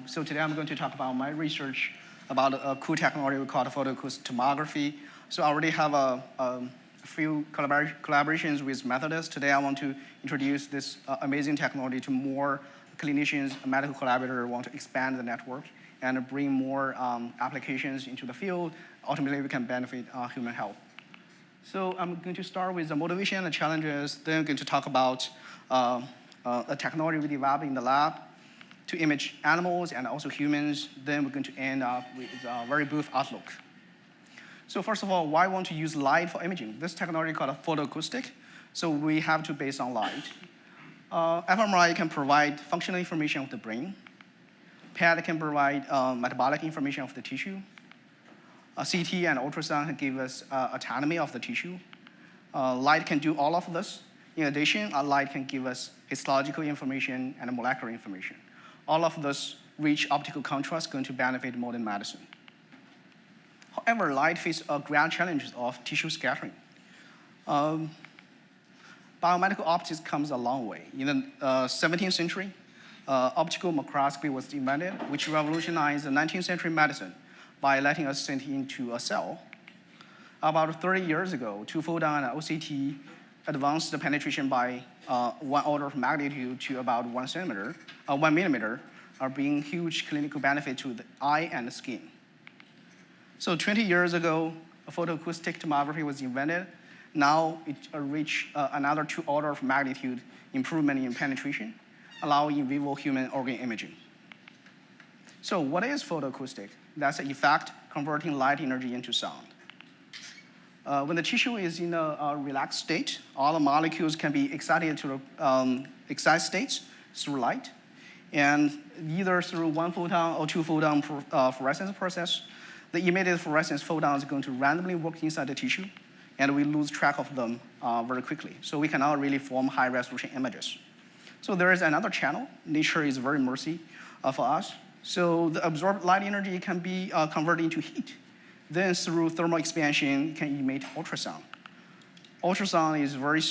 So today I'm going to talk about my research about a cool technology we call photoacoustic tomography. So I already have a few collaborations with Methodist. Today I want to introduce this amazing technology to more clinicians, medical collaborators who want to expand the network and bring more applications into the field. Ultimately, we can benefit human health. So I'm going to start with the motivation and the challenges. Then I'm going to talk about a technology we developed in the lab to image animals and also humans. Then we're going to end up with a very brief outlook. So first of all, why want to use light for imaging? This technology called a photoacoustic. So we have to base on light. fMRI can provide functional information of the brain. PET can provide metabolic information of the tissue. CT and ultrasound can give us autonomy of the tissue. Light can do all of this. In addition, light can give us histological information and molecular information. All of this rich optical contrast going to benefit modern medicine. However, light faces a grand challenge of tissue scattering. Biomedical optics comes a long way. In the 17th century, optical microscopy was invented, which revolutionized the 19th century medicine by letting us see into a cell. About 30 years ago, two-photon and OCT advanced the penetration by 1 order of magnitude to about 1 millimeter, bringing huge clinical benefit to the eye and the skin. So 20 years ago, a photoacoustic tomography was invented. Now it reached another 2 order of magnitude improvement in penetration, allowing in vivo human organ imaging. So what is photoacoustic? That's the effect converting light energy into sound. When the tissue is in a relaxed state, all the molecules can be excited to excited states through light. And either through 1 photon or 2 photon fluorescence process, the emitted fluorescence photons are going to randomly work inside the tissue, and we lose track of them very quickly. So we cannot really form high-resolution images. So there is another channel. Nature is very mercy for us. So the absorbed light energy can be converted into heat. Then through thermal expansion, it can emit ultrasound. Ultrasound is very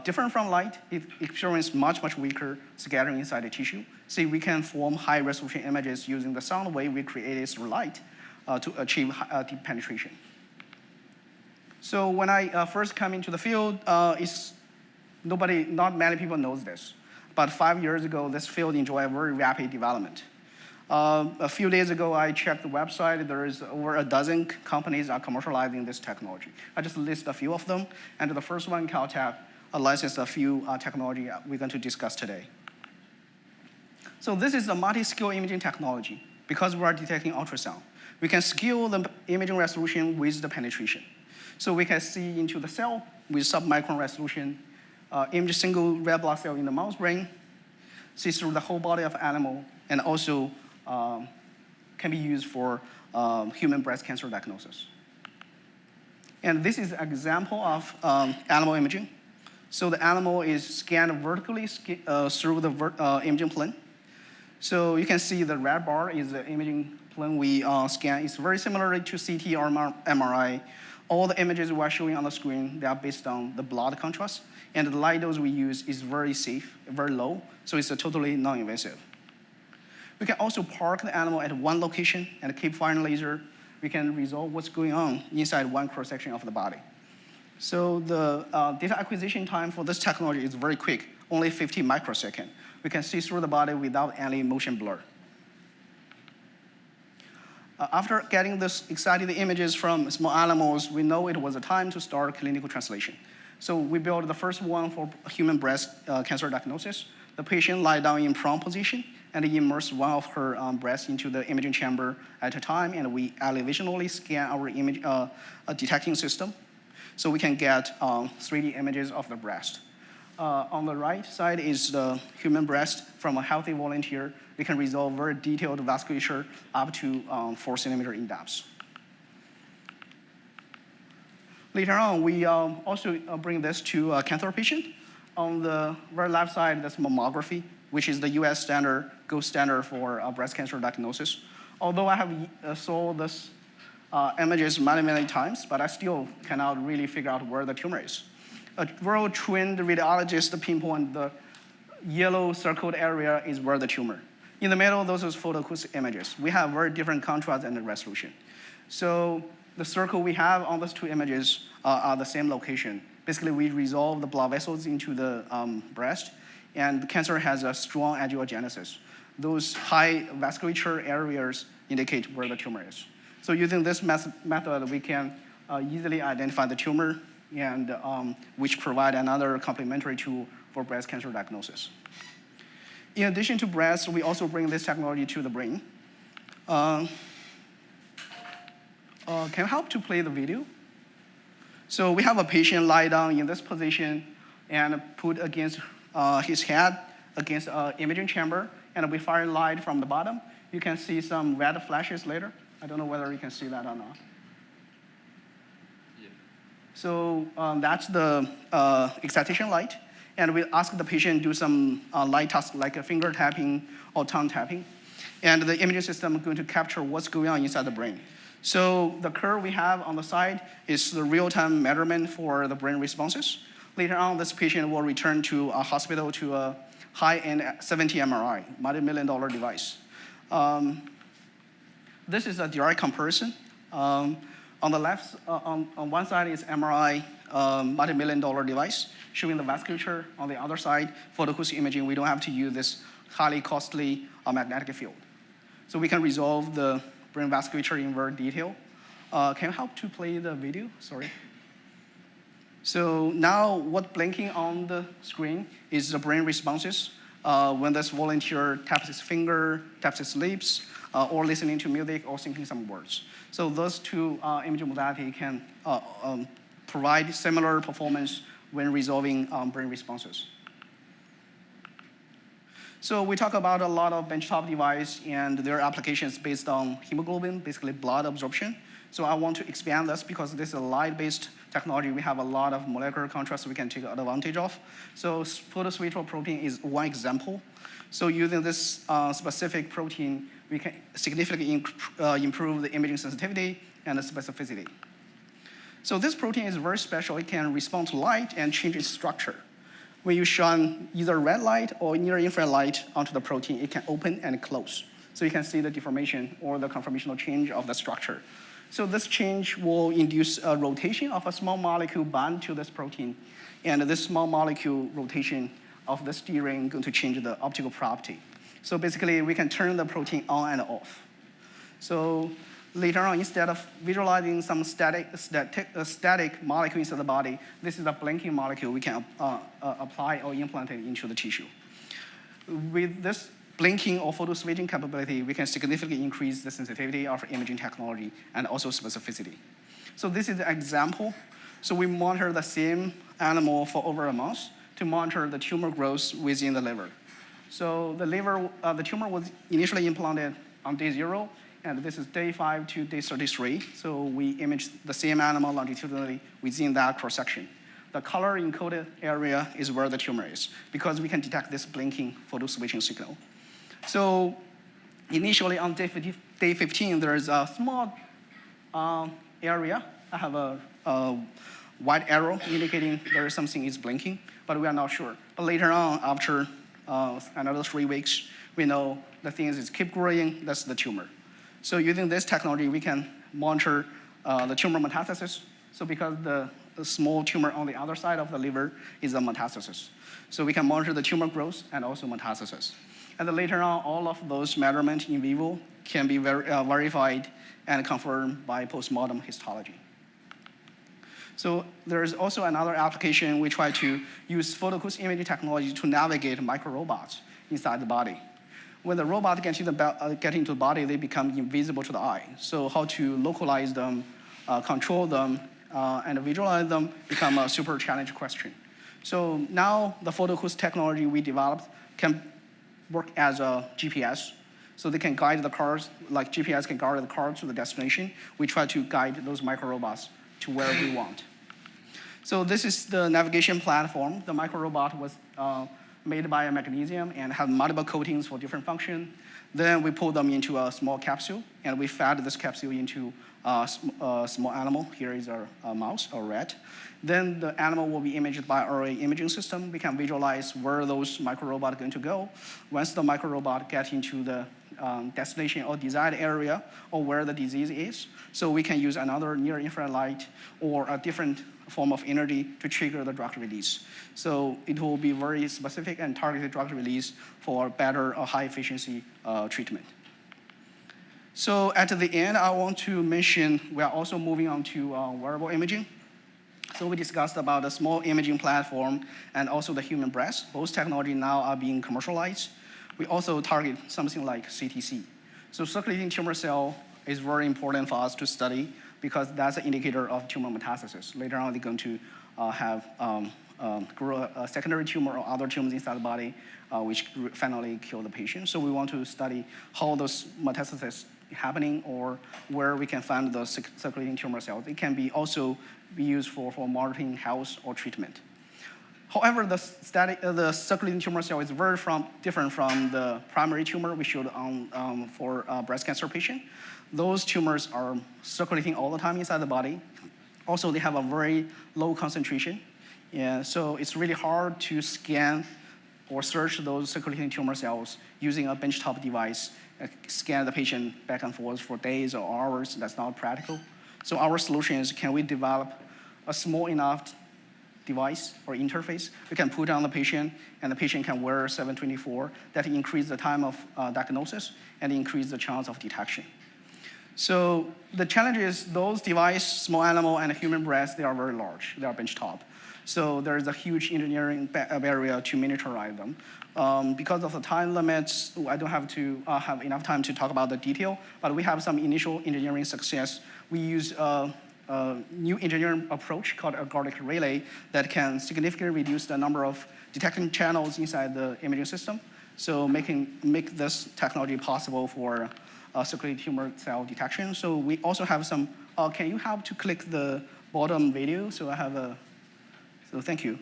different from light. It experiences much weaker scattering inside the tissue. So we can form high-resolution images using the sound wave we created through light to achieve deep penetration. So when I first came into the field, not many people knows this. But 5 years ago, this field enjoyed a very rapid development. A few days ago, I checked the website. There is over a dozen companies are commercializing this technology. I just list a few of them. And the first one, Caltech, licensed a few technology we're going to discuss today. So this is a multi-scale imaging technology. Because we are detecting ultrasound, we can scale the imaging resolution with the penetration. So we can see into the cell with submicron resolution, image single red blood cell in the mouse brain, see through the whole body of animal, and also can be used for human breast cancer diagnosis. And this is an example of animal imaging. So the animal is scanned vertically through the imaging plane. So you can see the red bar is the imaging plane we scan. It's very similar to CT or MRI. All the images we are showing on the screen, they are based on the blood contrast. And the light dose we use is very safe, very low, so it's totally non-invasive. We can also park the animal at one location and keep firing laser. We can resolve what's going on inside one cross-section of the body. So the data acquisition time for this technology is very quick, only 50 microseconds. We can see through the body without any motion blur. After getting this exciting images from small animals, we know it was a time to start clinical translation. So we built the first one for human breast cancer diagnosis. The patient lie down in prone position and immerse one of her breasts into the imaging chamber at a time, and we elevationally scan our image detecting system, so we can get 3D images of the breast. On the right side is the human breast from a healthy volunteer. We can resolve very detailed vasculature up to 4 centimeter in depth. Later on, we also bring this to a cancer patient. On the very left side, that's mammography, which is the US gold standard for breast cancer diagnosis. Although I have saw this images many times, but I still cannot really figure out where the tumor is. A well-trained radiologist pinpoint the yellow circled area is where the tumor. In the middle, those are photoacoustic images. We have very different contrast and resolution. So the circle we have on those two images are the same location. Basically, we resolve the blood vessels into the breast, and the cancer has a strong angiogenesis. Those high vasculature areas indicate where the tumor is. So using this method, we can easily identify the tumor, and which provide another complementary tool for breast cancer diagnosis. In addition to breast, we also bring this technology to the brain. Can you help to play the video? So we have a patient lie down in this position and put against his head against an imaging chamber, and we fire light from the bottom. You can see some red flashes later. I don't know whether you can see that or not. Yeah. So that's the excitation light. And we ask the patient to do some light tasks like a finger tapping or tongue tapping. And the imaging system is going to capture what's going on inside the brain. So the curve we have on the side is the real-time measurement for the brain responses. Later on, this patient will return to a hospital to a high-end 70 MRI, multi-million-dollar device. This is a direct comparison. On the left, on one side is MRI, multi-million-dollar device, showing the vasculature. On the other side, photoacoustic imaging, we don't have to use this highly costly magnetic field. So we can resolve the brain vasculature in very detail. Can you help to play the video? Sorry. So now what's blinking on the screen is the brain responses when this volunteer taps his finger, taps his lips, or listening to music or singing some words. So those two imaging modalities can provide similar performance when resolving brain responses. So we talk about a lot of benchtop device and their applications based on hemoglobin, basically blood absorption. So I want to expand this because this is a light-based technology. We have a lot of molecular contrast we can take advantage of. So photospherical protein is one example. So using this specific protein, we can significantly improve the imaging sensitivity and the specificity. So this protein is very special. It can respond to light and change its structure. When you shine either red light or near-infrared light onto the protein, it can open and close. So you can see the deformation or the conformational change of the structure. So this change will induce a rotation of a small molecule bound to this protein. And this small molecule rotation of the steering is going to change the optical property. So basically, we can turn the protein on and off. So later on, instead of visualizing some static molecule inside the body, this is a blinking molecule we can apply or implant it into the tissue. With this blinking or photo switching capability, we can significantly increase the sensitivity of imaging technology and also specificity. So this is an example. So we monitor the same animal for over a month to monitor the tumor growth within the liver. So the tumor was initially implanted on day 0, and this is day 5 to day 33. So we imaged the same animal longitudinally within that cross-section. The color encoded area is where the tumor is, because we can detect this blinking photo switching signal. So initially on day 15, there is a small area. I have a white arrow indicating there is something is blinking, but we are not sure. But later on, after another 3 weeks, we know the things is keep growing, that's the tumor. So using this technology, we can monitor the tumor metastasis. So because the small tumor on the other side of the liver is a metastasis. So we can monitor the tumor growth and also metastasis. And then later on, all of those measurements in vivo can be verified and confirmed by postmortem histology. So there is also another application. We try to use photoacoustic imaging technology to navigate microrobots inside the body. When the robots get into the body, they become invisible to the eye. So how to localize them, control them, and visualize them become a super challenge question. So now the photoacoustic technology we developed can work as a GPS. So they can guide the cars, like GPS can guide the car to the destination. We try to guide those microrobots to where we want. So this is the navigation platform. The microrobot was made by a magnesium and have multiple coatings for different function. Then we put them into a small capsule, and we fed this capsule into a small animal. Here is a mouse or rat. Then the animal will be imaged by our imaging system. We can visualize where those microrobots are going to go. Once the microrobot gets into the destination or desired area or where the disease is, so we can use another near-infrared light or a different form of energy to trigger the drug release. So it will be very specific and targeted drug release for better or high-efficiency treatment. So at the end, I want to mention we are also moving on to wearable imaging. So we discussed about the small imaging platform and also the human breast. Both technology now are being commercialized. We also target something like CTC. So circulating tumor cell is very important for us to study because that's an indicator of tumor metastasis. Later on, they're going to have grow a secondary tumor or other tumors inside the body, which finally kill the patient. So we want to study how those metastases happening or where we can find the circulating tumor cells. It can be also be used for monitoring health or treatment. However, the circulating tumor cell is very different from the primary tumor we showed on for breast cancer patient. Those tumors are circulating all the time inside the body. Also, they have a very low concentration. Yeah, so it's really hard to scan or search those circulating tumor cells using a benchtop device, scan the patient back and forth for days or hours. That's not practical. So our solution is, can we develop a small enough device or interface we can put on the patient, and the patient can wear 724 that increase the time of diagnosis and increase the chance of detection. So the challenge is those devices, small animal and human breast, they are very large. They are benchtop. So there is a huge engineering barrier to miniaturize them. Because of the time limits, I don't have to have enough time to talk about the detail, but we have some initial engineering success. We use a new engineering approach called algorithmic relay that can significantly reduce the number of detection channels inside the imaging system. So make this technology possible for circulating tumor cell detection. So we also have some, can you help to click the bottom video? So so thank you.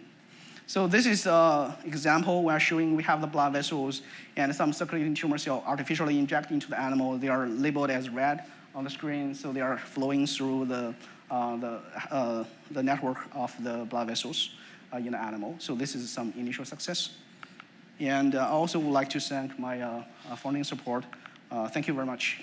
So this is an example we're showing we have the blood vessels and some circulating tumor cell artificially injected into the animal. They are labeled as red on the screen, so they are flowing through the network of the blood vessels in the animal. So this is some initial success. And I also would like to thank my funding support. Thank you very much.